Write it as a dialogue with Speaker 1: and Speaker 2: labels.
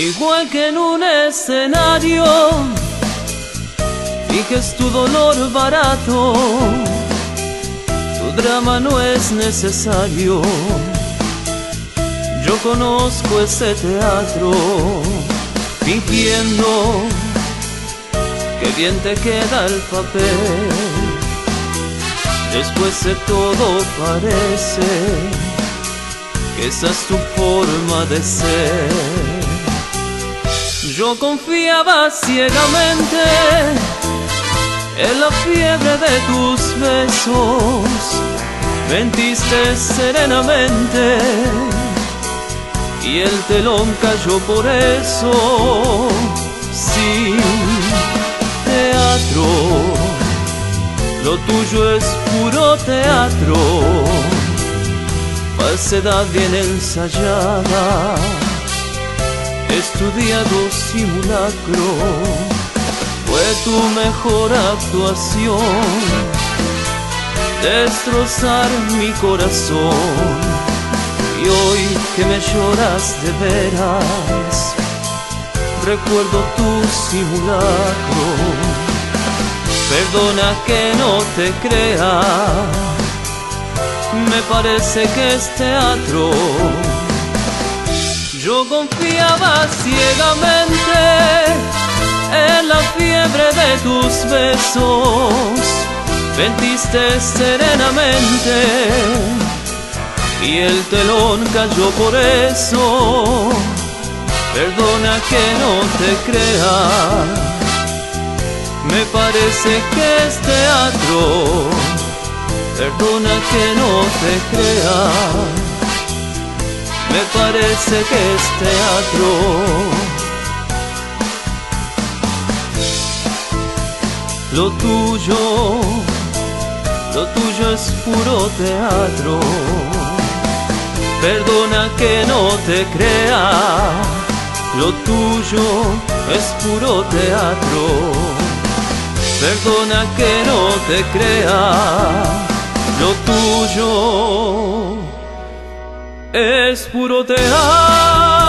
Speaker 1: Igual que en un escenario, finges tu dolor barato, tu drama no es necesario. Yo conozco ese teatro, fingiendo que bien te queda el papel. Después de todo parece que esa es tu forma de ser. Yo confiaba ciegamente en la fiebre de tus besos, mentiste serenamente y el telón cayó por eso. Sí, teatro, lo tuyo es puro teatro, falsedad bien ensayada, estudiado simulacro. Fue tu mejor actuación, destrozar mi corazón. Y hoy que me lloras de veras, recuerdo tu simulacro. Perdona que no te crea, me parece que es teatro. Yo confiaba ciegamente en la fiebre de tus besos, mentiste serenamente y el telón cayó por eso. Perdona que no te crea, me parece que es teatro. Perdona que no te crea, me parece que es teatro. Lo tuyo es puro teatro. Perdona que no te crea, lo tuyo es puro teatro. Perdona que no te crea, lo tuyo es puro teatro.